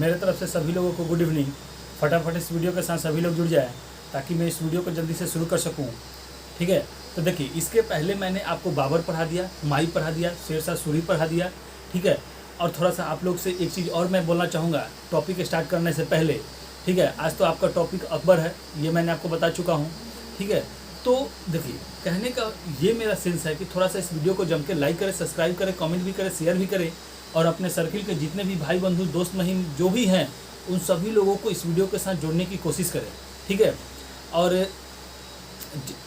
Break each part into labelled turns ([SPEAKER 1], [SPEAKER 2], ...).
[SPEAKER 1] मेरे तरफ से सभी लोगों को गुड इवनिंग। फटाफट इस वीडियो के साथ सभी लोग जुड़ जाएं ताकि मैं इस वीडियो को जल्दी से शुरू कर सकूं। ठीक है, तो देखिए, इसके पहले मैंने आपको बाबर पढ़ा दिया, हुमायूं पढ़ा दिया, शेरशाह सूरी पढ़ा दिया। ठीक है, और थोड़ा सा आप लोग से एक चीज़ और मैं बोलना चाहूँगा टॉपिक स्टार्ट करने से पहले। ठीक है, आज तो आपका टॉपिक अकबर है, ये मैंने आपको बता चुका हूँ। ठीक है, तो देखिए, कहने का ये मेरा सेंस है कि थोड़ा सा इस वीडियो को जम के लाइक करें, सब्सक्राइब करें, कमेंट भी करें, शेयर भी करें, और अपने सर्किल के जितने भी भाई बंधु दोस्त महिम जो भी हैं उन सभी लोगों को इस वीडियो के साथ जोड़ने की कोशिश करें। ठीक है, और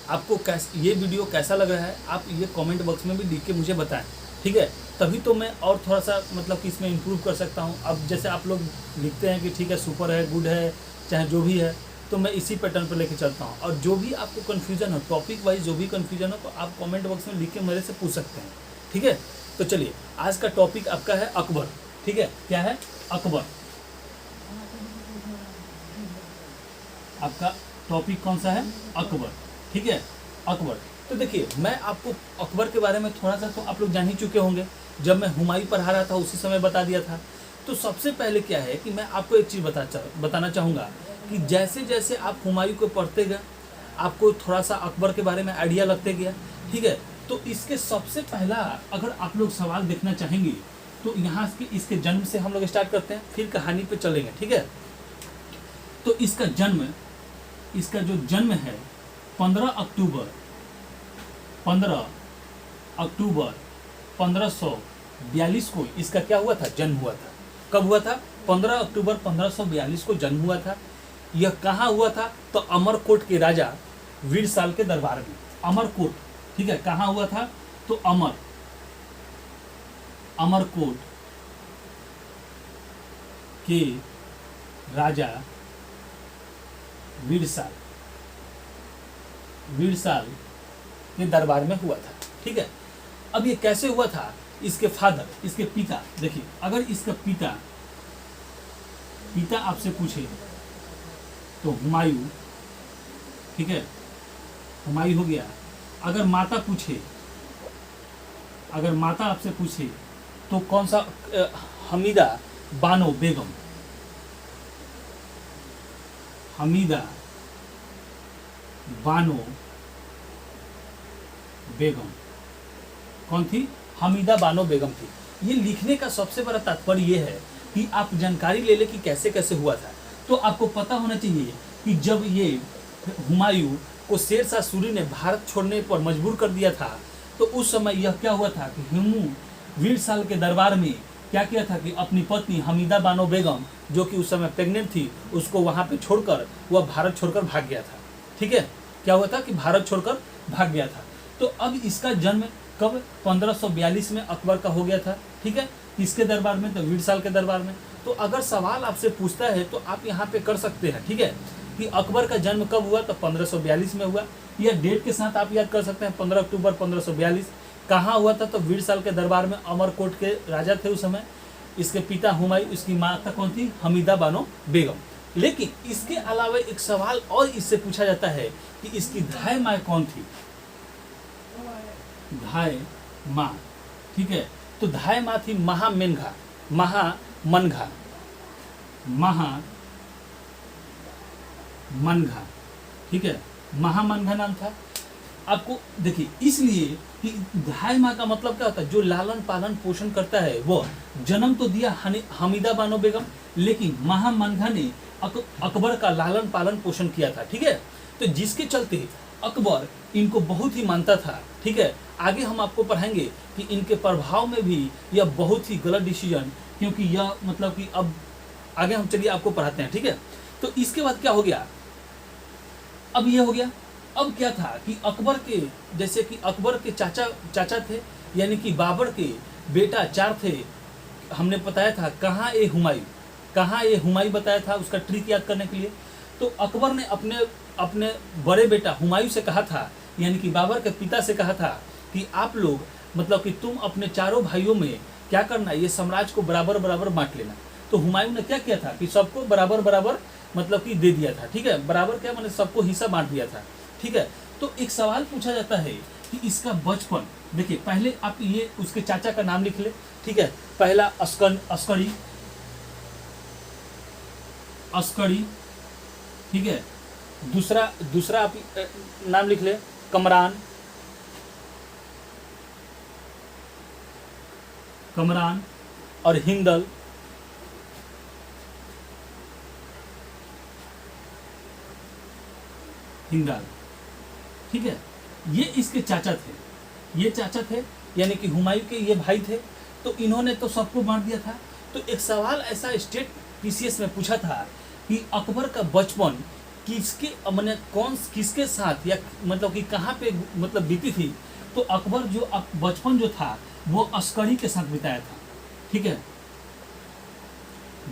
[SPEAKER 1] आपको ये वीडियो कैसा लग रहा है आप ये कमेंट बॉक्स में भी लिख के मुझे बताएं। ठीक है, तभी तो मैं और थोड़ा सा मतलब कि इसमें इम्प्रूव कर सकता हूँ। अब जैसे आप लोग लिखते हैं कि ठीक है, सुपर है, गुड है, चाहे जो भी है, तो मैं इसी पैटर्न पर लेके चलता हूँ। और जो भी आपको कन्फ्यूजन हो, टॉपिक वाइज जो भी कन्फ्यूजन हो, तो आप कमेंट बॉक्स में लिख के मेरे से पूछ सकते हैं। ठीक है, तो चलिए, आज का टॉपिक आपका है अकबर। ठीक है, क्या है? अकबर। आपका टॉपिक कौन सा है? अकबर। ठीक है, अकबर। तो देखिए, मैं आपको अकबर के बारे में थोड़ा सा तो आप लोग जान ही चुके होंगे। जब मैं हुमायूं पढ़ा रहा था उसी समय बता दिया था। तो सबसे पहले क्या है कि मैं आपको एक चीज़ बताना चाहूँगा कि जैसे जैसे आप हुमायूं को पढ़ते गए आपको थोड़ा सा अकबर के बारे में आइडिया लगते गया। ठीक है, तो इसके सबसे पहला अगर आप लोग सवाल देखना चाहेंगे तो यहाँ के इसके जन्म से हम लोग स्टार्ट करते हैं, फिर कहानी पे चलेंगे। ठीक है, तो इसका जो जन्म है 15 अक्टूबर 1542 को इसका क्या हुआ था? जन्म हुआ था। कब हुआ था? 15 अक्टूबर 1542 को जन्म हुआ था। यह कहाँ हुआ था? तो अमरकोट के राजा वीरसाल के दरबार में। अमरकोट, ठीक है, कहाँ हुआ था? तो अमरकोट के राजा वीरसाल के दरबार में हुआ था। ठीक है, अब ये कैसे हुआ था? इसके फादर, इसके पिता, देखिए, अगर इसका पिता आपसे पूछे तो हुमायूं, ठीक है, हुमायूं हो गया। अगर माता आपसे पूछे तो कौन सा? हमीदा बानो बेगम। हमीदा बानो बेगम कौन थी? हमीदा बानो बेगम थी। ये लिखने का सबसे बड़ा तात्पर्य ये है कि आप जानकारी ले ले कि कैसे कैसे हुआ था। तो आपको पता होना चाहिए कि जब ये हुमायूं को शेरशाह सूरी ने भारत छोड़ने पर मजबूर कर दिया था तो उस समय यह क्या हुआ था कि हुमायूं वीरसाल के दरबार में क्या किया था कि अपनी पत्नी हमीदा बानो बेगम, जो कि उस समय प्रेग्नेंट थी, उसको वहाँ पे छोड़कर वह भारत छोड़कर भाग गया था। ठीक है, क्या हुआ था कि भारत छोड़कर भाग गया था। तो अब इसका जन्म कब? 1542 में अकबर का हो गया था। ठीक है, किसके दरबार में? तो वीरसाल के दरबार में। तो अगर सवाल आपसे पूछता है तो आप यहाँ पे कर सकते हैं। ठीक है, कि अकबर का जन्म कब हुआ? तो 1542 में हुआ। यह डेट के साथ आप याद कर सकते हैं, 15 अक्टूबर 1542। कहाँ हुआ था? तो वीरसाल के दरबार में। अमरकोट के राजा थे उस समय। इसके पिता हुमायूं, इसकी माता कौन थी? हमीदा बानो बेगम। लेकिन इसके अलावा एक सवाल और इससे पूछा जाता है कि इसकी धाय माँ कौन थी? धाय माँ, ठीक है, तो धाय माँ थी महामनघा। ठीक है, महामनघा नाम था। आपको देखिए, इसलिए कि धाय माँ का मतलब क्या होता है? जो लालन पालन पोषण करता है। वो जन्म तो दिया हमीदा बानो बेगम, लेकिन महामनघा ने अकबर का लालन पालन पोषण किया था। ठीक है, तो जिसके चलते अकबर इनको बहुत ही मानता था। ठीक है, आगे हम आपको पढ़ाएंगे कि इनके प्रभाव में भी यह बहुत ही गलत डिसीजन, क्योंकि यह मतलब कि अब आगे हम चलिए आपको पढ़ाते हैं। ठीक है, तो इसके बाद क्या हो गया? अब यह हो गया। अब क्या था कि अकबर के, जैसे कि अकबर के चाचा थे, यानी कि बाबर के बेटा 4 थे। हमने बताया था कहाँ ये हुमायूं बताया था उसका ट्रिक याद करने के लिए। तो अकबर ने अपने बड़े बेटा हुमायूं से कहा था, यानी कि बाबर के पिता से कहा था कि आप लोग मतलब कि तुम अपने चारों भाइयों में क्या करना, ये साम्राज्य को बराबर बराबर बांट लेना। तो हुमायूं ने क्या किया था कि सबको बराबर बराबर मतलब कि दे दिया था। ठीक है, बराबर क्या माने? सबको हिस्सा बांट दिया था। ठीक है, तो एक सवाल पूछा जाता है कि इसका बचपन, देखिए, पहले आप ये उसके चाचा का नाम लिख ले। ठीक है, पहला अस्करी, अस्करी, ठीक है। दूसरा दूसरा आप नाम लिख ले, कमरान, कमरान और हिंदल, हिंदाल, ठीक है। ये इसके चाचा थे, ये चाचा थे, यानी कि हुमायूं के ये भाई थे। तो इन्होंने तो सबको मार दिया था। तो एक सवाल ऐसा स्टेट पीसीएस में पूछा था कि अकबर का बचपन किसके मैंने कौन किसके साथ या मतलब कि कहाँ पे मतलब बीती थी। तो अकबर जो बचपन जो था वो अस्करी के साथ बिताया था, ठीक है।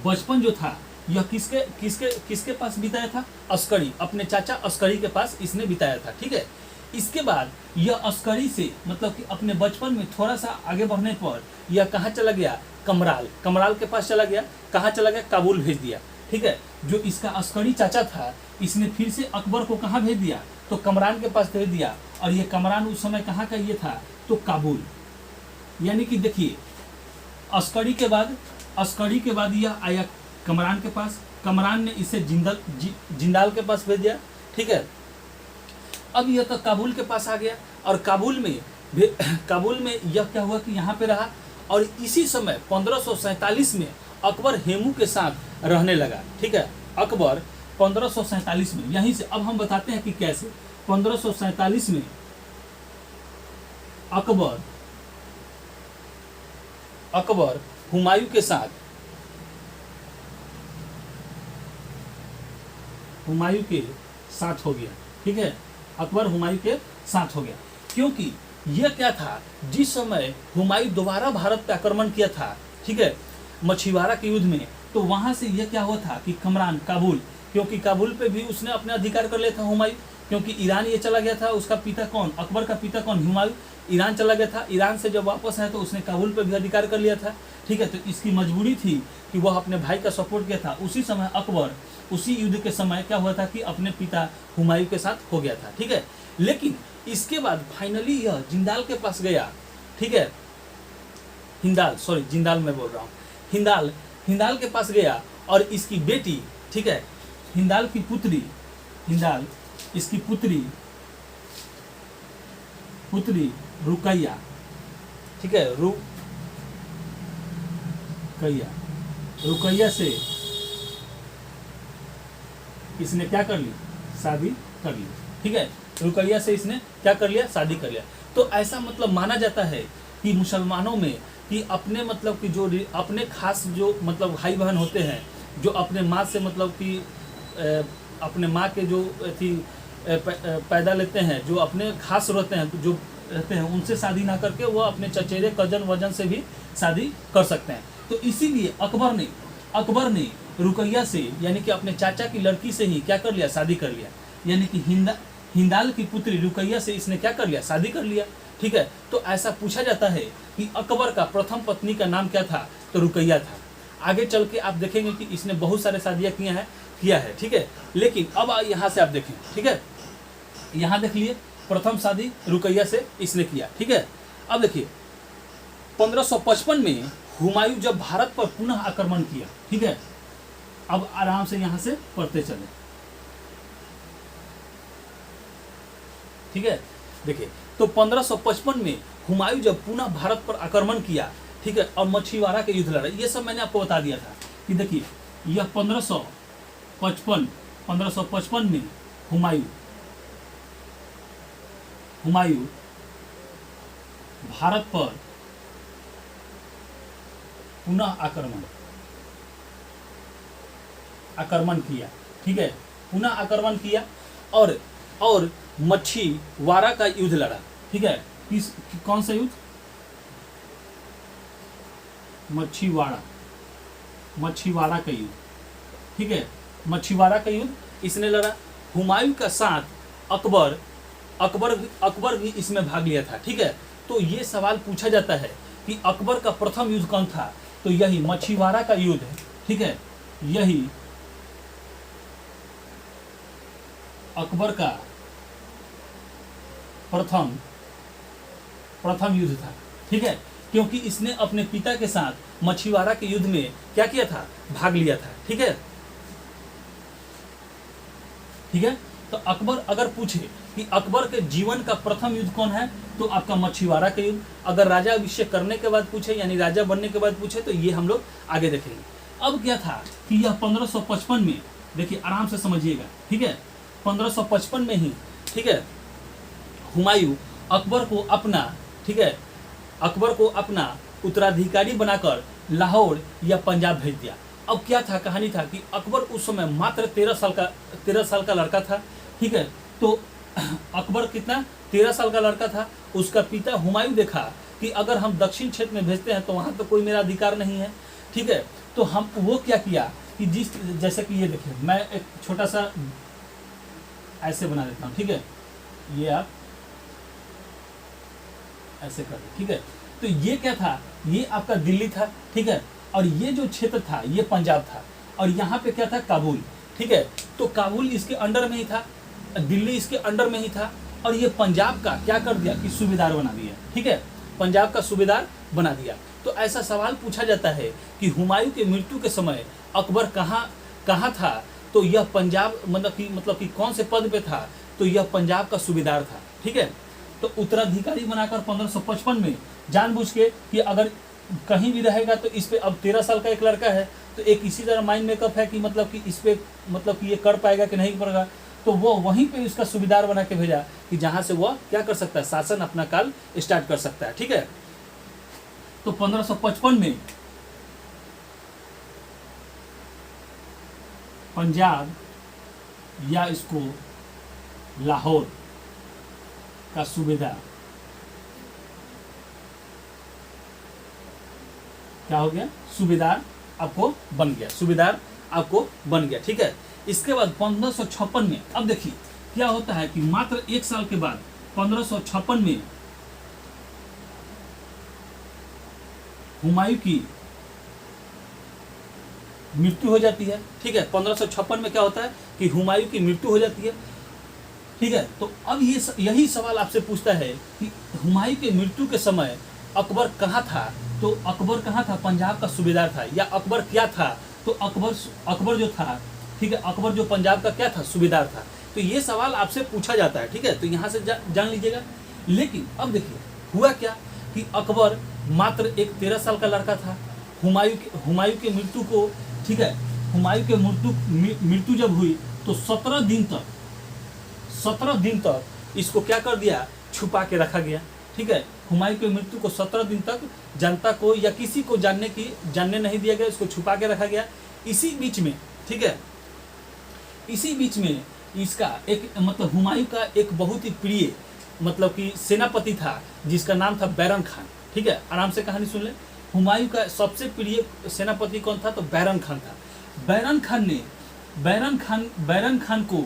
[SPEAKER 1] बचपन जो था यह किसके किसके किसके पास बिताया था, अस्करी, अपने चाचा अस्करी के पास इसने बिताया था, ठीक है। इसके बाद यह अस्करी से मतलब कि अपने बचपन में थोड़ा सा आगे बढ़ने पर यह कहाँ चला गया, कमराल, कमराल के पास चला गया। कहाँ चला गया, काबुल भेज दिया, ठीक है। जो इसका अस्करी चाचा था इसने फिर से अकबर को कहाँ भेज दिया, तो कमरान के पास भेज दिया। और ये कमरान उस समय कहाँ का ये था, तो काबुल। यानी कि देखिए अस्करी के बाद यह आया कमरान के पास, कमरान ने इसे जिंदाल के पास भेज दिया, ठीक है। अब यह तो काबुल के पास आ गया और काबुल में यह क्या हुआ कि यहाँ पे रहा। और इसी समय 1547 में अकबर हेमू के साथ रहने लगा, ठीक है। अकबर 1547 में, यहीं से अब हम बताते हैं कि कैसे 1547 में अकबर हुमायूं के साथ हो गया, ठीक है। अकबर हुमायूं के साथ हो गया क्योंकि यह क्या था, जिस समय हुमायूं दोबारा भारत पे आक्रमण किया था, ठीक है, मछीवाड़ा के युद्ध में, तो वहां से यह क्या हुआ था कि कमरान काबुल, क्योंकि काबुल पे भी उसने अपने अधिकार कर लिया था हुमायूं, क्योंकि ईरान ये चला गया था। उसका पिता कौन, अकबर का पिता कौन, हुमायूं, ईरान चला गया था। ईरान से जब वापस आया तो उसने काबुल पे भी अधिकार कर लिया था, ठीक है। तो इसकी मजबूरी थी कि वह अपने भाई का सपोर्ट किया था। उसी समय अकबर उसी युद्ध के समय क्या हुआ था कि अपने पिता हुमायूं के साथ हो गया था, ठीक है। लेकिन इसके बाद फाइनली यह जिंदाल के पास गया, ठीक है, जिंदाल मैं बोल रहा हूँ, हिंदाल के पास गया और इसकी बेटी, ठीक है, हिंदाल इसकी पुत्री रुकैया, ठीक है, रुकैया से इसने क्या कर ली, शादी कर ली, ठीक है। रुकैया से इसने क्या कर लिया, शादी कर लिया। तो ऐसा मतलब माना जाता है कि मुसलमानों में कि अपने मतलब कि जो अपने खास जो मतलब भाई बहन होते हैं, जो अपने माँ से मतलब कि अपने माँ के जो थी पैदा लेते हैं, जो अपने खास रहते हैं उनसे शादी ना करके वो अपने चचेरे कजन वजन से भी शादी कर सकते हैं। तो इसीलिए अकबर ने रुकैया से यानी कि अपने चाचा की लड़की से ही क्या कर लिया, शादी कर लिया। यानी कि हिंदाल की पुत्री रुकैया से इसने क्या कर लिया, शादी कर लिया, ठीक है। तो ऐसा पूछा जाता है कि अकबर का प्रथम पत्नी का नाम क्या था, तो रुकैया था। आगे चल के आप देखेंगे कि इसने बहुत सारे शादियाँ किया है, ठीक है। लेकिन अब यहाँ से आप देखें, ठीक है, यहाँ देख लिए प्रथम शादी रुकैया से इसने किया, ठीक है। अब देखिए 1555 में हुमायूं जब भारत पर पुनः आक्रमण किया, ठीक है। अब आराम से यहाँ से पढ़ते चले, ठीक है। देखिए तो 1555 में हुमायूं जब पुनः भारत पर आक्रमण किया, ठीक है, और मछीवाड़ा के युद्ध लड़ा, ये सब मैंने आपको बता दिया था कि देखिए यह 1555 में हुमायूं भारत पर पुनः आक्रमण किया, ठीक है, पुनः आक्रमण किया और मछीवाड़ा का युद्ध लड़ा, ठीक है। कौन सा युद्ध, मछीवाड़ा का युद्ध, ठीक है, मछीवाड़ा का युद्ध इसने लड़ा। हुमायूं का साथ अकबर भी इसमें भाग लिया था, ठीक है। तो ये सवाल पूछा जाता है कि अकबर का प्रथम युद्ध कौन था, तो यही मछीवाड़ा का युद्ध है, ठीक है। यही अकबर का प्रथम युद्ध था, ठीक है, क्योंकि इसने अपने पिता के साथ मछीवाड़ा के युद्ध में क्या किया था, भाग लिया था, ठीक है। ठीक है। तो अकबर अगर पूछे कि अकबर के जीवन का प्रथम युद्ध कौन है, तो आपका मछुआरा का युद्ध। अगर राजा अभिषेक करने के बाद पूछे, यानी राजा बनने के बाद पूछे, तो ये हम लोग आगे देखेंगे। अब क्या था कि यह 1555 में, देखिए आराम से समझिएगा, ठीक है, 1555 में ही, ठीक है, हुमायूं अकबर को अपना, ठीक है, अकबर को अपना उत्तराधिकारी बनाकर लाहौर या पंजाब भेज दिया। अब क्या था, कहानी था कि अकबर उस समय मात्र 13 साल का लड़का था, ठीक है। तो अकबर कितना, 13 साल का लड़का था। उसका पिता हुमायूं देखा कि अगर हम दक्षिण क्षेत्र में भेजते हैं तो वहाँ तो कोई मेरा अधिकार नहीं है, ठीक है। तो हम वो क्या किया कि जैसे कि ये देखिए, मैं एक छोटा सा ऐसे बना देता हूँ, ठीक है, ये आप ऐसे कर, ठीक है। तो ये क्या था, ये आपका दिल्ली था, ठीक है, और ये जो क्षेत्र था ये पंजाब था, और यहाँ पे क्या था, काबुल, ठीक है। तो काबुल इसके अंडर में ही था, दिल्ली इसके अंडर में ही था, और ये पंजाब का क्या कर दिया कि सूबेदार बना दिया, ठीक है, पंजाब का सूबेदार बना दिया। तो ऐसा सवाल पूछा जाता है कि हुमायूं के मृत्यु के समय अकबर कहाँ था, तो यह पंजाब मतलब कि कौन से पद पे था, तो यह पंजाब का सूबेदार था, ठीक है। तो उत्तराधिकारी बनाकर 1555 में जानबूझ के कि अगर कहीं भी रहेगा तो इस पे, अब 13 साल का एक लड़का है, तो एक इसी तरह माइंड मेकअप है कि मतलब कि इस पे मतलब कि ये कर पाएगा कि नहीं करेगा, तो वो वहीं पे इसका सूबेदार बना के भेजा कि जहाँ से वह क्या कर सकता है, शासन अपना काल स्टार्ट कर सकता है, ठीक है। तो 1555 में पंजाब या इसको लाहौर का सूबेदार क्या हो गया, सूबेदार आपको बन गया, सूबेदार आपको बन गया, ठीक है। इसके बाद 1556 में, अब देखिए क्या होता है कि मात्र 1 साल के बाद 1556 में हुमायूं की मृत्यु हो जाती है, ठीक है। 1556 में क्या होता है कि हुमायूं की मृत्यु हो जाती है, ठीक है। तो अब यही सवाल आपसे पूछता है कि हुमायूं के मृत्यु के समय अकबर कहाँ था, तो अकबर कहाँ था, पंजाब का सूबेदार था, या अकबर क्या था, तो अकबर जो था, ठीक है, अकबर जो पंजाब का क्या था, सूबेदार था। तो ये सवाल आपसे पूछा जाता है, ठीक है, तो यहाँ से जान लीजिएगा। लेकिन अब देखिए हुआ क्या कि अकबर मात्र एक 13 साल का लड़का था। हुमायूं के मृत्यु को, ठीक है, हुमायूं के मृत्यु जब हुई तो 17 दिन तक इसको क्या कर दिया, छुपा के रखा गया, ठीक है। हुमायूं के मृत्यु को 17 दिन तक जनता को या किसी को जानने नहीं दिया गया, इसको छुपा के रखा गया। इसी बीच में, ठीक है, इसी बीच में इसका एक मतलब हुमायूं का एक बहुत ही प्रिय मतलब कि सेनापति था जिसका नाम था बैरम खान, ठीक है, आराम से कहानी सुन ले। हुमायूं का सबसे प्रिय सेनापति कौन था, तो बैरम खान था। बैरम खान को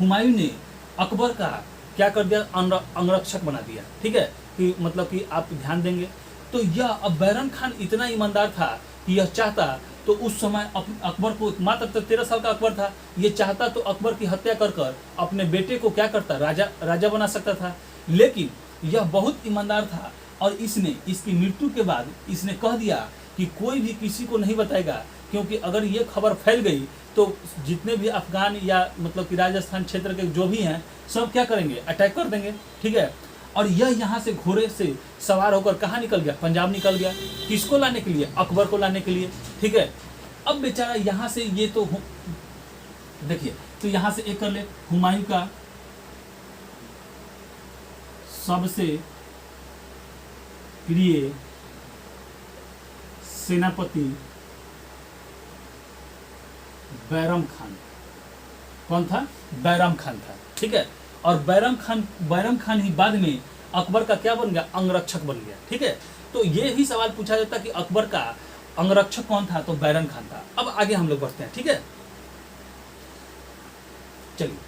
[SPEAKER 1] हुमायूं ने अकबर का क्या कर दिया, अंगरक्षक बना दिया, ठीक है, कि मतलब कि आप ध्यान देंगे तो यह, अब बैरम खान इतना ईमानदार था कि यह चाहता तो उस समय अकबर को, मात्र 13 साल का अकबर था, ये चाहता तो अकबर की हत्या कर अपने बेटे को क्या करता, राजा बना सकता था। लेकिन यह बहुत ईमानदार था और इसने इसकी मृत्यु के बाद इसने कह दिया कि कोई भी किसी को नहीं बताएगा, क्योंकि अगर ये खबर फैल गई तो जितने भी अफगान या मतलब कि राजस्थान क्षेत्र के जो भी हैं सब क्या करेंगे, अटैक कर देंगे, ठीक है। और यह यहाँ से घोड़े से सवार होकर कहाँ निकल गया, पंजाब निकल गया, किसको लाने के लिए, अकबर को लाने के लिए, ठीक है। अब बेचारा यहाँ से ये तो देखिए, तो यहाँ से एक कर ले, हुमायूं का सबसे प्रिय सेनापति बैरम खान, कौन था, बैरम खान था, ठीक है। और बैरम खान ही बाद में अकबर का क्या बन गया, अंगरक्षक बन गया, ठीक है। तो ये भी सवाल पूछा जाता कि अकबर का अंगरक्षक कौन था, तो बैरम खान था। अब आगे हम लोग बढ़ते हैं, ठीक है। चलिए,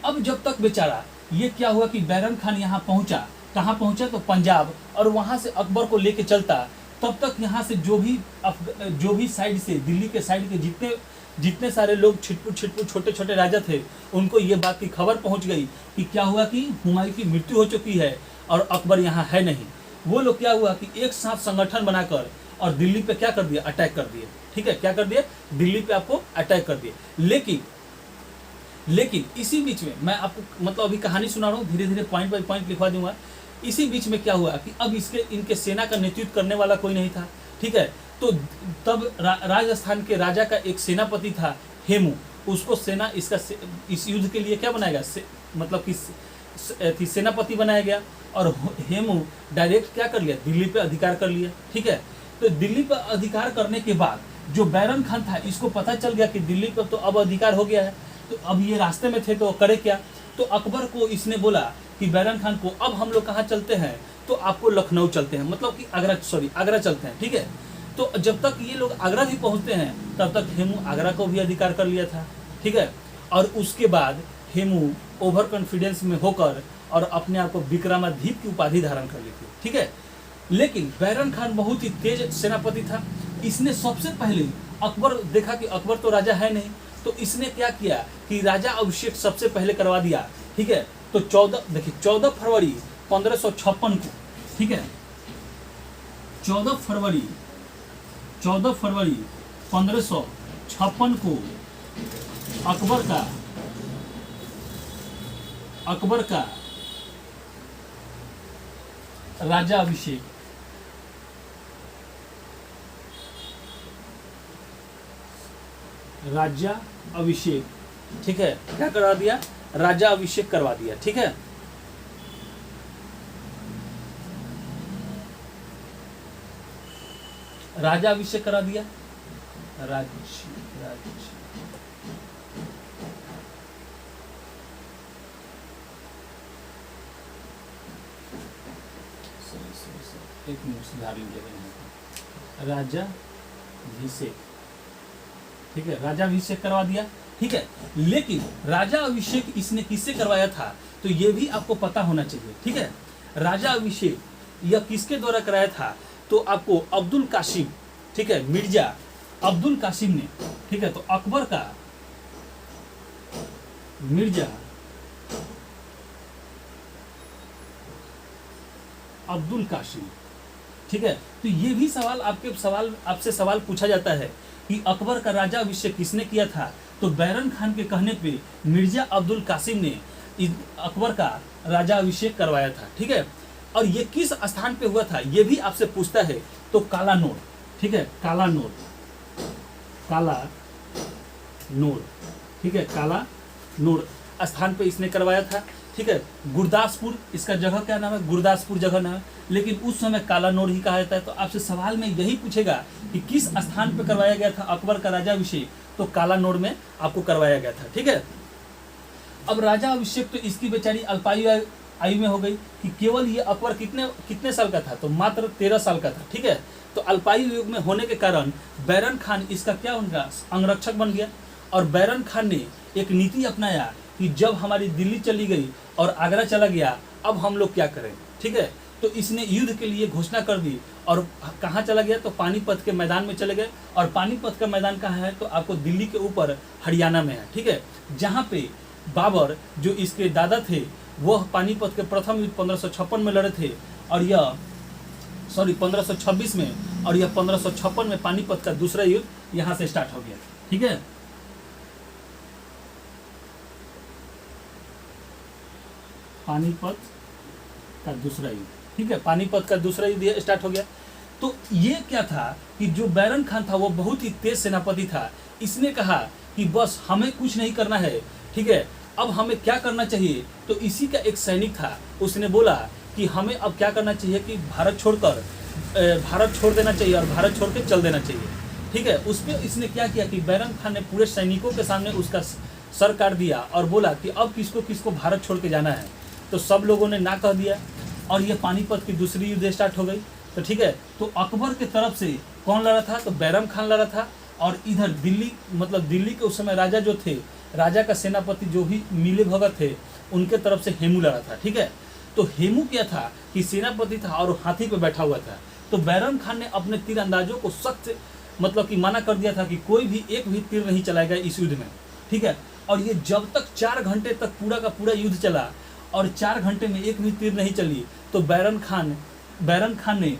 [SPEAKER 1] अब जब तक बेचारा ये क्या हुआ कि बैरम खान यहाँ पहुंचा, कहाँ पहुंचा, तो पंजाब, और वहां से अकबर को लेके चलता, तब तक यहाँ से जो भी साइड से, दिल्ली के साइड के जितने सारे लोग छिटपुट छोटे छोटे राजा थे, उनको ये बात की खबर पहुंच गई कि क्या हुआ कि हुमायूं की मृत्यु हो चुकी है और अकबर यहाँ है नहीं। वो लोग क्या हुआ कि एक साथ संगठन बनाकर और दिल्ली पे क्या कर दिया, अटैक कर दिए, ठीक है, क्या कर दिए, दिल्ली पे आपको अटैक कर दिए। लेकिन इसी बीच में मैं आपको मतलब अभी कहानी सुना रहा हूँ, धीरे धीरे पॉइंट बाई पॉइंट लिखवा दूंगा। इसी बीच में क्या हुआ कि अब इनके सेना का नेतृत्व करने वाला कोई नहीं था, ठीक है। तो तब राजस्थान के राजा का एक सेनापति था हेमू, उसको सेना इस युद्ध के लिए क्या बनाया गया, मतलब कि सेनापति बनाया गया। और हेमू डायरेक्ट क्या कर लिया, दिल्ली पे अधिकार कर लिया, ठीक है। तो दिल्ली पर अधिकार करने के बाद जो बैरम खान था, इसको पता चल गया कि दिल्ली पर तो अब अधिकार हो गया है, तो अब ये रास्ते में थे तो करे क्या। तो अकबर को इसने बोला कि बैरम खान को अब हम लोग कहाँ चलते हैं, तो आपको लखनऊ चलते हैं, मतलब कि आगरा चलते हैं, ठीक है। तो जब तक ये लोग आगरा भी पहुंचते हैं तब तक हेमू आगरा को भी अधिकार कर लिया था, ठीक है। और उसके बाद हेमू ओवर कॉन्फिडेंस में होकर और अपने आप को विक्रमादित्य की उपाधि धारण कर ली थी, ठीक है। लेकिन बैरम खान बहुत ही तेज सेनापति था। इसने सबसे पहले अकबर देखा कि अकबर तो राजा है नहीं, तो इसने क्या किया कि राजा अभिषेक सबसे पहले करवा दिया, ठीक है। तो 14 फरवरी 1556 को, ठीक है, 14 फरवरी 1556 को अकबर का राजा अभिषेक, ठीक है, क्या करवा दिया, राजा अभिषेक करवा दिया, ठीक है। राजा अभिषेक करा दिया, एक मिनट सुधार लीजिएगा, राजा अभिषेक, ठीक है, राजा अभिषेक करवा दिया, ठीक है। लेकिन राजा अभिषेक इसने किससे करवाया था, तो ये भी आपको पता होना चाहिए, ठीक है। राजा अभिषेक यह किसके द्वारा कराया था, तो आपको अब्दुल कासिम, ठीक है, मिर्जा अब्दुल कासिम ने, ठीक है। तो अकबर का मिर्जा अब्दुल कासिम, ठीक है। तो ये भी आपसे सवाल पूछा जाता है कि अकबर का राजा अभिषेक किसने किया था, तो बैरम खान के कहने पे मिर्जा अब्दुल कासिम ने अकबर का राजा अभिषेक करवाया था, ठीक है। और ये किस स्थान पे हुआ था, ये भी आपसे पूछता है, तो कालानौर, ठीक है, कालानौर, ठीक है, कालानौर स्थान पे इसने करवाया था, ठीक है। गुरदासपुर इसका जगह क्या नाम है, गुरदासपुर जगह नाम है, लेकिन उस समय कालानौर ही कहा जाता है। तो आपसे सवाल में यही पूछेगा कि किस स्थान पे करवाया गया था अकबर का राजा अभिषेक, तो कालानौर में आपको करवाया गया था, ठीक है। अब राजा अभिषेक तो इसकी बेचारी अल्पायु आयु में हो गई कि केवल ये अकबर कितने साल का था, तो मात्र 13 साल का था, ठीक है। तो अल्पायु युग में होने के कारण बैरम खान इसका क्या उनका अंगरक्षक बन गया। और बैरम खान ने एक नीति अपनाया कि जब हमारी दिल्ली चली गई और आगरा चला गया, अब हम लोग क्या करें, ठीक है। तो इसने युद्ध के लिए घोषणा कर दी और कहाँ चला गया, तो पानीपत के मैदान में चले गए। और पानीपत का मैदान कहाँ है, तो आपको दिल्ली के ऊपर हरियाणा में है, ठीक है। जहाँ पे बाबर जो इसके दादा थे वह पानीपत के प्रथम युद्ध 1556 में लड़े थे, और यह 1526 में, और यह 1556 में पानीपत का दूसरा युद्ध यहाँ से स्टार्ट हो गया, ठीक है। पानीपत का दूसरा युद्ध, ठीक है, पानीपत का दूसरा युद्ध स्टार्ट हो गया। तो ये क्या था कि जो बैरम खान था वो बहुत ही तेज सेनापति था। इसने कहा कि बस हमें कुछ नहीं करना है, ठीक है, अब हमें क्या करना चाहिए। तो इसी का एक सैनिक था, उसने बोला कि हमें अब क्या करना चाहिए कि भारत छोड़ देना चाहिए और भारत छोड़ के चल देना चाहिए, ठीक है। उस पर इसने क्या किया कि बैरम खान ने पूरे सैनिकों के सामने उसका सर काट दिया और बोला कि अब किसको किसको भारत छोड़ के जाना है। तो सब लोगों ने ना कह दिया और ये पानीपत की दूसरी युद्ध स्टार्ट हो गई। तो ठीक है, तो अकबर के तरफ से कौन लड़ा था, तो बैरम खान लड़ा था। और इधर दिल्ली, मतलब दिल्ली के उस समय राजा जो थे, राजा का सेनापति जो भी मिले भगत थे, उनके तरफ से हेमू लड़ा था, ठीक है। तो हेमू क्या था कि सेनापति था और हाथी पे बैठा हुआ था। तो बैरम खान ने अपने तीरंदाजों को सख्त मतलब कि मना कर दिया था कि कोई भी एक भी तीर नहीं चलाएगा इस युद्ध में, ठीक है। और ये जब तक 4 घंटे तक पूरा का पूरा युद्ध चला और 4 घंटे में एक भी तीर नहीं चली, तो बैरम खान ने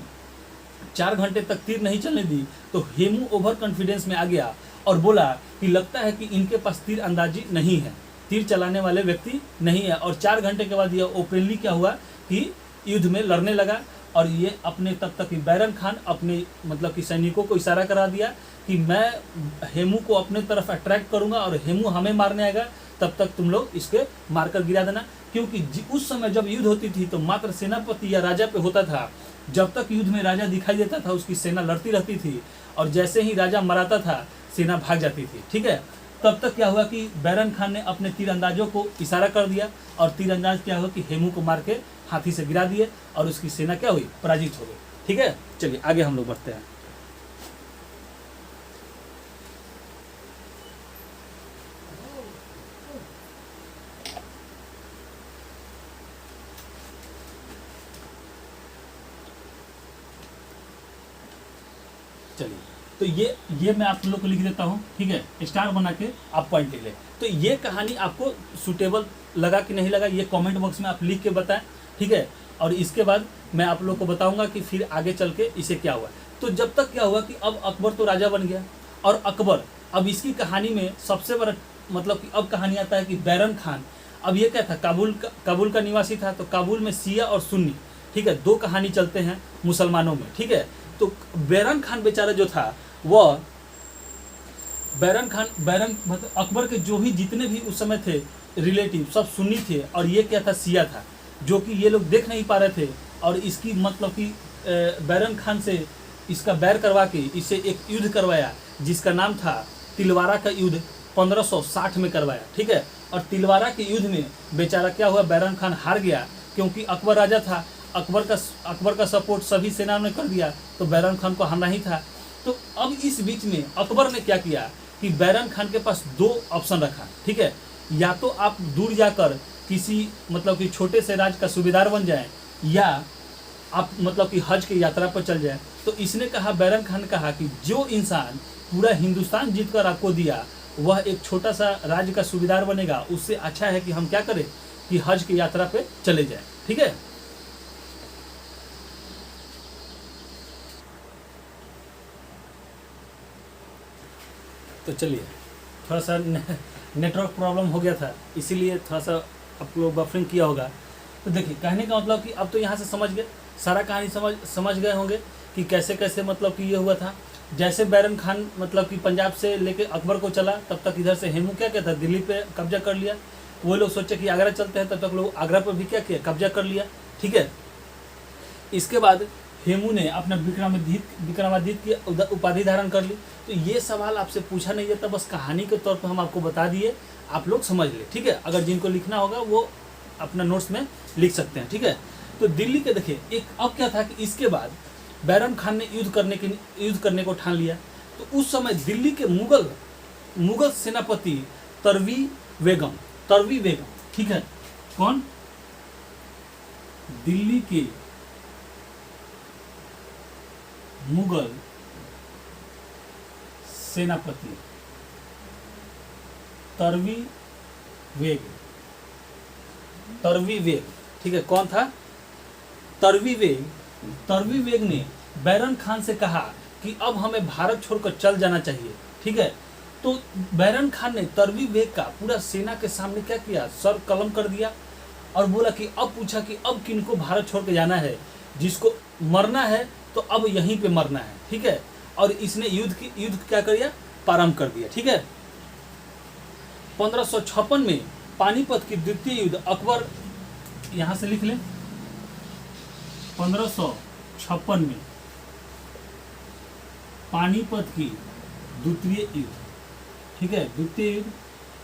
[SPEAKER 1] 4 घंटे तक तीर नहीं चलने दी। तो हेमू ओवर कॉन्फिडेंस में आ गया और बोला कि लगता है कि इनके पास तीर अंदाजी नहीं है, तीर चलाने वाले व्यक्ति नहीं है। और 4 घंटे के बाद यह ओपनली क्या हुआ कि युद्ध में लड़ने लगा। और ये अपने तब तक बैरम खान अपने मतलब कि सैनिकों को इशारा करा दिया कि मैं हेमू को अपने तरफ अट्रैक्ट करूंगा और हेमू हमें मारने आएगा, तब तक तुम लोग इसके मारकर गिरा देना। क्योंकि उस समय जब युद्ध होती थी तो मात्र सेनापति या राजा पे होता था। जब तक युद्ध में राजा दिखाई देता था उसकी सेना लड़ती रहती थी, और जैसे ही राजा मराता था सेना भाग जाती थी। ठीक है, तब तक क्या हुआ कि बैरम खान ने अपने तीरंदाजों को इशारा कर दिया, और तीरंदाज क्या हुआ कि हेमू को मार के हाथी से गिरा दिए, और उसकी सेना क्या हुई, पराजित हो गई। ठीक है, चलिए आगे हम लोग बढ़ते हैं। चलिए, तो ये मैं आप लोग को लिख देता हूँ। ठीक है, स्टार बना के आप पॉइंट ले लें। तो ये कहानी आपको सूटेबल लगा कि नहीं लगा, ये कमेंट बॉक्स में आप लिख के बताएं। ठीक है, और इसके बाद मैं आप लोग को बताऊंगा कि फिर आगे चल के इसे क्या हुआ। तो जब तक क्या हुआ कि अब अकबर तो राजा बन गया, और अकबर अब इसकी कहानी में सबसे बड़ा मतलब कि अब कहानी आता है कि बैरम खान, अब ये क्या था, काबुल का निवासी था। तो काबुल में शिया और सुन्नी, ठीक है, 2 कहानी चलते हैं मुसलमानों में। ठीक है, तो बैरम खान बेचारा जो था वह बैरम मतलब अकबर के जो भी जितने भी उस समय थे रिलेटिव सब सुन्नी थे, और ये क्या था, शिया था, जो कि ये लोग देख नहीं पा रहे थे। और इसकी मतलब कि बैरम खान से इसका बैर करवा के इसे एक युद्ध करवाया जिसका नाम था तिलवारा का युद्ध, 1560 में करवाया। ठीक है, और तिलवारा के युद्ध में बेचारा क्या हुआ, बैरम खान हार गया, क्योंकि अकबर राजा था। अकबर का सपोर्ट सभी सेनाओं ने कर दिया, तो बैरम खान को हारना ही था। तो अब इस बीच में अकबर ने क्या किया कि बैरम खान के पास 2 ऑप्शन रखा। ठीक है, या तो आप दूर जाकर किसी मतलब कि छोटे से राज्य का सूबेदार बन जाएं, या आप मतलब कि हज की यात्रा पर चल जाएं। तो इसने कहा, बैरम खान ने कहा कि जो इंसान पूरा हिंदुस्तान जीतकर आपको दिया वह एक छोटा सा राज्य का सूबेदार बनेगा, उससे अच्छा है कि हम क्या करें कि हज की यात्रा पे चले जाएं। ठीक है, तो चलिए, थोड़ा सा नेटवर्क प्रॉब्लम हो गया था, इसीलिए थोड़ा सा आप लोग बफरिंग किया होगा। तो देखिए, कहने का मतलब कि अब तो यहाँ से समझ गए, सारा कहानी समझ गए होंगे कि कैसे कैसे मतलब कि ये हुआ था। जैसे बैरम खान मतलब कि पंजाब से लेके अकबर को चला, तब तक इधर से हेमू क्या था, दिल्ली पे कब्जा कर लिया। वो लोग सोचे कि आगरा चलते हैं, तब तक लोग आगरा पर भी क्या किया, कब्जा कर लिया। ठीक है, इसके बाद हेमू ने अपना विक्रमादित्य की उपाधि धारण कर ली। तो ये सवाल आपसे पूछा नहीं जाता, बस कहानी के तौर पर हम आपको बता दिए, आप लोग समझ ले। ठीक है, अगर जिनको लिखना होगा वो अपना नोट्स में लिख सकते हैं। ठीक है, तो दिल्ली के देखिए एक अब क्या था कि इसके बाद बैरम खान ने युद्ध करने को ठान लिया। तो उस समय दिल्ली के मुगल सेनापति तरवी बेगम, ठीक है, कौन, दिल्ली के मुगल सेनापति तरवी बेग, ठीक है, कौन था, तरवी बेग ने बैरम खान से कहा कि अब हमें भारत छोड़कर चल जाना चाहिए। ठीक है, तो बैरम खान ने तरवी बेग का पूरा सेना के सामने क्या किया, सर कलम कर दिया, और बोला कि अब पूछा कि अब किनको भारत छोड़ के जाना है, जिसको मरना है तो अब यहीं पे मरना है। ठीक है, और इसने युद्ध क्या कर दिया, प्रारंभ कर दिया। ठीक है, 1556 में पानीपत की द्वितीय युद्ध, अकबर यहां से लिख लें, 1556 में पानीपत की द्वितीय युद्ध। ठीक है, द्वितीय युद्ध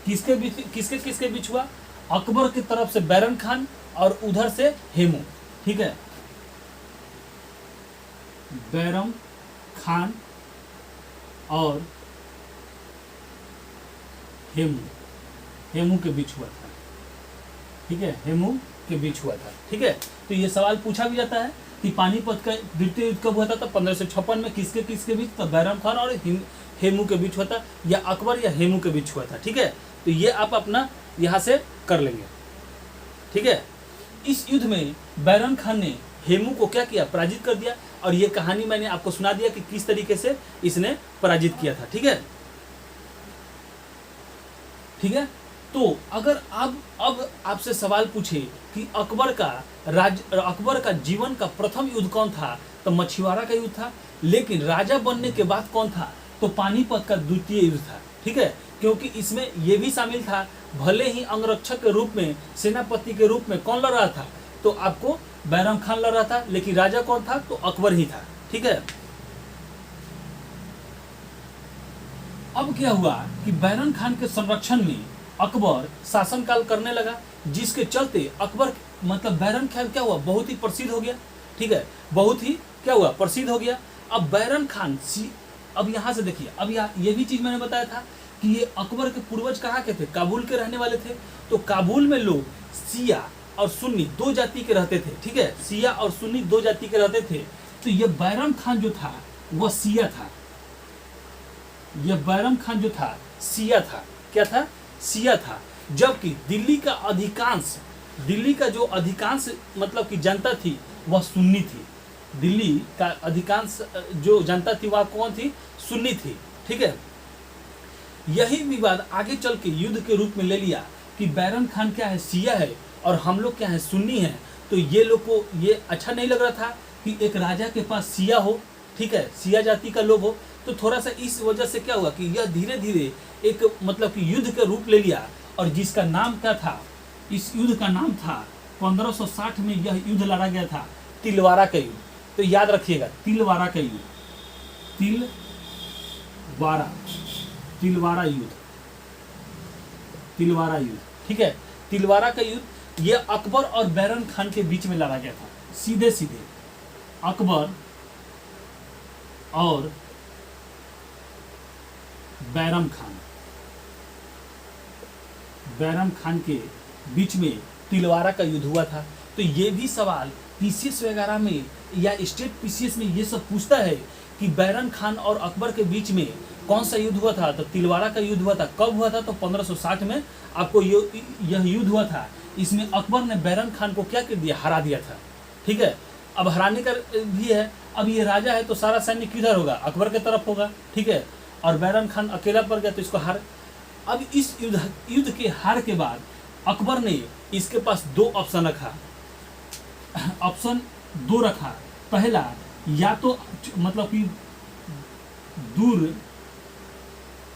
[SPEAKER 1] किसके बीच हुआ, अकबर की तरफ से बैरम खान और उधर से हेमू। ठीक है, बैरम खान और हेमू के बीच हुआ था। ठीक है, हेमू के बीच हुआ था। ठीक है, तो ये सवाल पूछा भी जाता है कि पानीपत का द्वितीय युद्ध कब हुआ था, तो 1556 में किसके बीच, तो बैरम खान और हेमू के बीच हुआ था, या अकबर या हेमू के बीच हुआ था। ठीक है, तो ये आप अपना यहाँ से कर लेंगे। ठीक है, इस युद्ध में बैरम खान ने हेमू को क्या किया, पराजित कर दिया, और ये कहानी मैंने आपको सुना दिया कि किस तरीके से इसने पराजित किया था। ठीक है, तो अगर अब आपसे सवाल पूछे कि अकबर का जीवन का प्रथम युद्ध कौन था, तो मछुआरा का युद्ध था। लेकिन राजा बनने के बाद कौन था, तो पानीपत का द्वितीय युद्ध था। ठीक है, क्योंकि इसमें यह भी शामिल था, भले ही अंगरक्षक के रूप में, सेनापति के रूप में कौन लड़ रहा था, तो आपको बैरम खान लड़ रहा था, लेकिन राजा कौन था, तो अकबर ही था। ठीक है, अब क्या हुआ कि बैरम खान के संरक्षण में अकबर शासनकाल करने लगा, जिसके चलते अकबर मतलब बैरम खान क्या हुआ, बहुत ही प्रसिद्ध हो गया। ठीक है, बहुत ही क्या हुआ, प्रसिद्ध हो गया। अब बैरम खान अब यहाँ से देखिए, अब ये भी चीज मैंने बताया था कि ये अकबर के पूर्वज कहाँ के थे, काबुल के रहने वाले थे। तो काबुल में लोग शिया और सुन्नी दो जाति के रहते थे। ठीक है, शिया और सुन्नी दो जाति के रहते थे। तो ये बैरम खान जो था वह शिया था, यह बैरम खान जो था शिया था। क्या था, शिया था। जबकि दिल्ली का जो अधिकांश मतलब कि जनता थी वह सुन्नी थी। दिल्ली का अधिकांश जो जनता थी वह कौन थी, सुन्नी थी। ठीक है, यही विवाद आगे चल के युद्ध के रूप में ले लिया कि बैरम खान क्या है, शिया है, और हम लोग क्या है, सुन्नी है। तो ये लोग को ये अच्छा नहीं लग रहा था कि एक राजा के पास शिया हो, ठीक है, शिया जाति का लोग हो। तो थोड़ा सा इस वजह से क्या हुआ कि यह धीरे धीरे एक मतलब कि युद्ध का रूप ले लिया, और जिसका नाम क्या था, इस युद्ध का नाम था 1560 में यह युद्ध लड़ा गया था, तिलवारा का युद्ध। तो याद रखिएगा, तिलवारा का युद्ध, तिलवारा युद्ध। ठीक है, तिलवारा का युद्ध यह अकबर और बैरम खान के बीच में लड़ा गया था। सीधे सीधे अकबर और बैरम खान के बीच में तिलवारा का युद्ध हुआ था। तो ये भी सवाल पीसीएस वगैरह में या स्टेट पीसीएस में ये सब पूछता है कि बैरम खान और अकबर के बीच में कौन सा युद्ध हुआ था, तो तिलवारा का युद्ध हुआ था। कब हुआ था, तो 1560 में आपको यह युद्ध हुआ था। इसमें अकबर ने बैरम खान को क्या कर दिया, हरा दिया था। ठीक है, अब हराने का भी है, अब ये राजा है तो सारा सैन्य किधर होगा, अकबर के तरफ होगा। ठीक है, और बैरम खान अकेला पड़ गया तो इसको हार। अब इस युद्ध के हार के बाद अकबर ने इसके पास दो ऑप्शन रखा, पहला, या तो मतलब कि दूर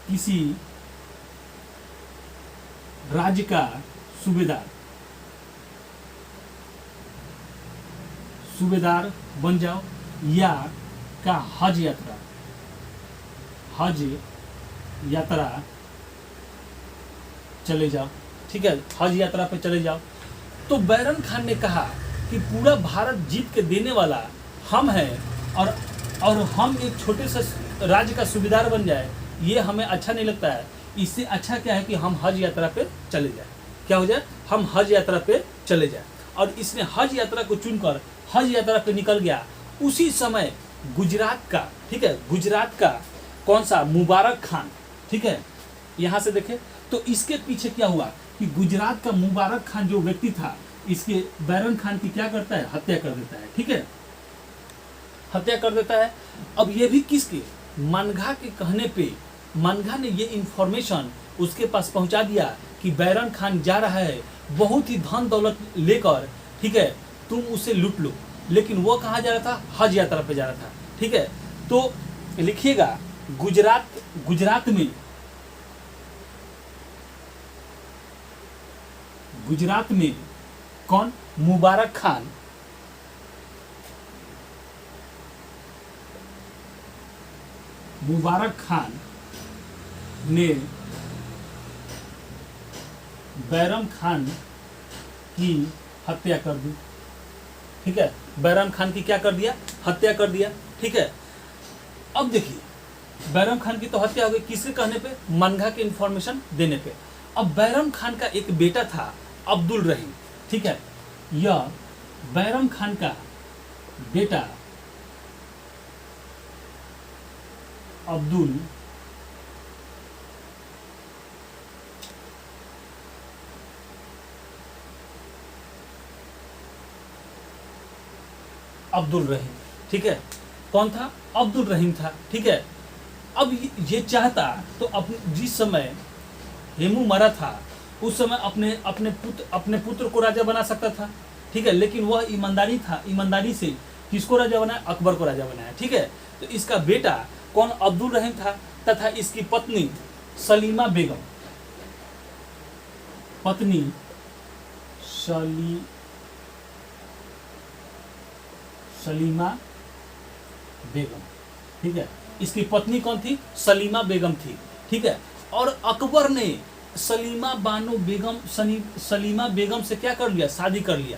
[SPEAKER 1] किसी राज्य का सूबेदार बन जाओ, या का हज यात्रा चले जाओ। ठीक है, हज यात्रा पे चले जाओ। तो बैरम खान ने कहा कि पूरा भारत जीत के देने वाला हम हैं, और हम एक छोटे से राज्य का सूबेदार बन जाए, ये हमें अच्छा नहीं लगता है। इससे अच्छा क्या है कि हम हज यात्रा पे चले जाए। क्या हो जाए, हम हज यात्रा पे चले जाए। और इसने हज यात्रा को चुनकर हज यात्रा पे निकल गया। उसी समय गुजरात का, ठीक है, गुजरात का कौन सा, मुबारक खान। ठीक है, यहाँ से देखें तो इसके पीछे क्या हुआ कि गुजरात का मुबारक खान जो व्यक्ति था, इसके बैरम खान की क्या करता है, हत्या कर देता है। ठीक है, हत्या कर देता है। अब ये भी किसके, मनघा के कहने पे मनघा ने ये इंफॉर्मेशन उसके पास पहुंचा दिया कि बैरम खान जा रहा है बहुत ही धन दौलत लेकर। ठीक है, तुम उसे लूट लो। लेकिन वो कहाँ जा रहा था, हज यात्रा पे जा रहा था। ठीक है, तो लिखिएगा गुजरात में कौन, मुबारक खान ने बैरम खान की हत्या कर दी। ठीक है, बैरम खान की क्या कर दिया, हत्या कर दिया। ठीक है, अब देखिए बैरम खान की तो हत्या हो गई, किसके कहने पे, मनघा के इंफॉर्मेशन देने पे। अब बैरम खान का एक बेटा था अब्दुल रहीम। ठीक है, यह बैरम खान का बेटा अब्दुल रहीम। ठीक है, कौन था, अब्दुल रहीम था। ठीक है, अब ये चाहता तो जिस समय हेमू मरा था उस समय अपने पुत्र को राजा बना सकता था, ठीक है, लेकिन वह ईमानदारी से किसको राजा बनाया? अकबर को राजा बनाया, ठीक है। तो इसका बेटा कौन? अब्दुल रहीम था, तथा इसकी पत्नी सलीमा बेगम, सलीमा बेगम, ठीक है। इसकी पत्नी कौन थी? सलीमा बेगम थी, ठीक है। और अकबर ने सलीमा बेगम से क्या कर लिया? शादी कर लिया,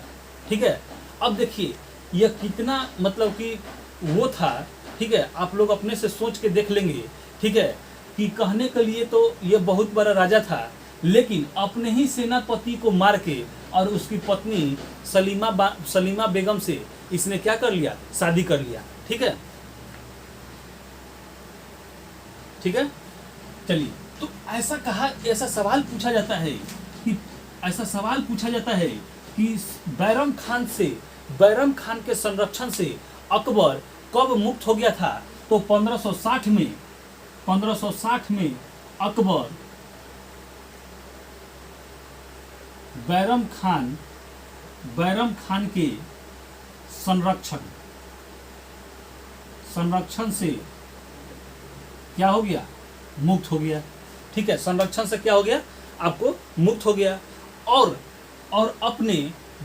[SPEAKER 1] ठीक है। अब देखिए यह कितना मतलब कि वो था, ठीक है, आप लोग अपने से सोच के देख लेंगे, ठीक है, कि कहने के लिए तो ये बहुत बड़ा राजा था, लेकिन अपने ही सेनापति को मार के और उसकी पत्नी सलीमा बेगम से इसने क्या कर लिया? शादी कर लिया, ठीक है, ठीक है। चलिए, तो ऐसा सवाल पूछा जाता है कि बैरम खान के संरक्षण से अकबर कब मुक्त हो गया था? तो 1560 में अकबर बैरम खान के संरक्षण से क्या हो गया? मुक्त हो गया, ठीक है। संरक्षण से क्या हो गया? आपको मुक्त हो गया और अपने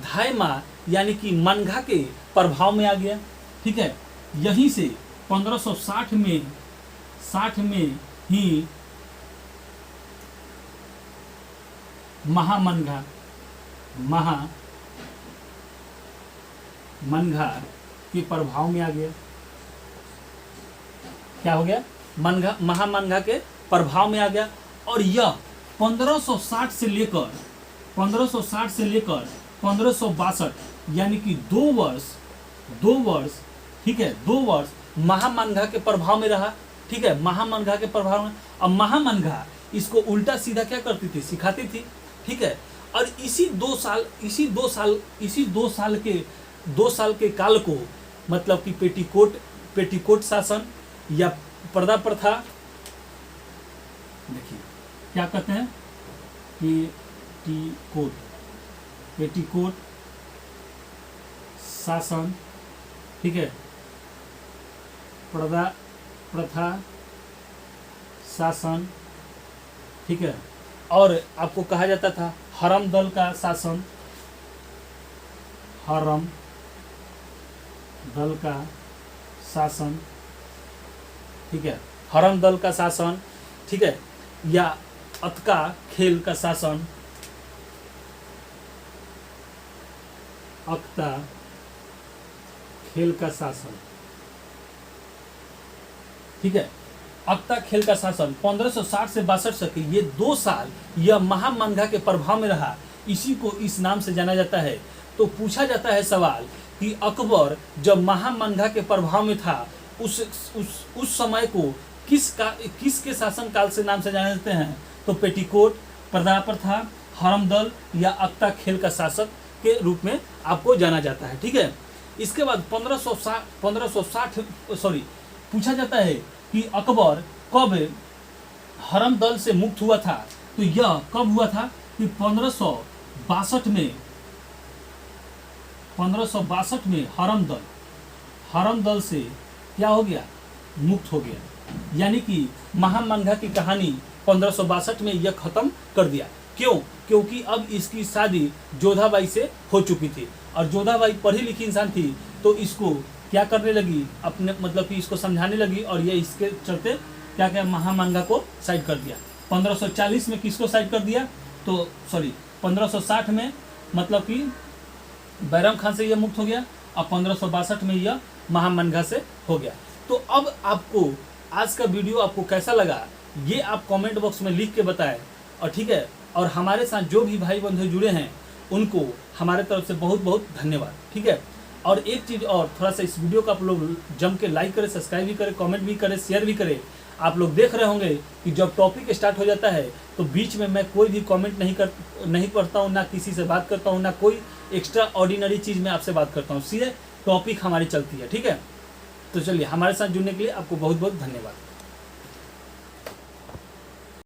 [SPEAKER 1] धायमा यानी कि मनघा के प्रभाव में आ गया, ठीक है। यहीं से 1560 में ही महामनघा के प्रभाव में आ गया। क्या हो गया? महामनघा के प्रभाव में आ गया। और यह 1560 से लेकर 1562 यानी कि 2 वर्ष, ठीक है, 2 वर्ष महामनघा के प्रभाव में रहा, ठीक है, महामनघा के प्रभाव में। अब महामनघा इसको उल्टा सीधा क्या करती थी? सिखाती थी, ठीक है। और इसी 2 साल के काल को मतलब कि पेटीकोट शासन या पर्दा प्रथा, देखिए क्या कहते हैं? पेटीकोट शासन, ठीक है, पर्दा प्रथा शासन, ठीक है। और आपको कहा जाता था हरम दल का शासन, ठीक है, हरम दल का शासन, ठीक है, या अतका खेल का शासन, ठीक है, अक्ता खेल का शासन 1560 से 62 तक ये 2 साल यह महामनघा के प्रभाव में रहा, इसी को इस नाम से जाना जाता है। तो पूछा जाता है सवाल कि अकबर जब महामनघा के प्रभाव में था उस समय को किसके शासन काल से नाम से जाने जाते हैं? तो पेटीकोट, पर्दा प्रथा, हरम दल या अक्ता खेल का शासक के रूप में आपको जाना जाता है, ठीक है। इसके बाद 1560 पूछा जाता है कि अकबर कब हरम दल से मुक्त हुआ था? तो यह कब हुआ था कि 1562 में हरम दल से क्या हो गया? मुक्त हो गया। यानी कि महामनघा की कहानी 1562 में यह खत्म कर दिया। क्यों? क्योंकि अब इसकी शादी जोधाबाई से हो चुकी थी और जोधाबाई पढ़ी लिखी इंसान थी, तो इसको क्या करने लगी? अपने मतलब कि इसको समझाने लगी और ये इसके चलते क्या क्या महामनघा को साइड कर दिया। 1540 में किसको साइड कर दिया? तो 1560 में मतलब कि बैरम खान से यह मुक्त हो गया और 1562 में यह महामनघा से हो गया। तो अब आपको आज का वीडियो आपको कैसा लगा ये आप कमेंट बॉक्स में लिख के बताएं, और ठीक है, और हमारे साथ जो भी भाई बंधु जुड़े हैं उनको हमारे तरफ से बहुत बहुत धन्यवाद, ठीक है। और एक चीज़ और, थोड़ा सा इस वीडियो को आप लोग जम के लाइक करें, सब्सक्राइब भी करें, कमेंट भी करें, शेयर भी करें। आप लोग देख रहे होंगे कि जब टॉपिक स्टार्ट हो जाता है तो बीच में मैं कोई भी कमेंट नहीं पढ़ता हूँ, ना किसी से बात करता हूँ, ना कोई एक्स्ट्रा ऑर्डिनरी चीज़ में आपसे बात करता हूँ, सीधे टॉपिक हमारी चलती है, ठीक है। तो चलिए, हमारे साथ जुड़ने के लिए आपको बहुत बहुत धन्यवाद।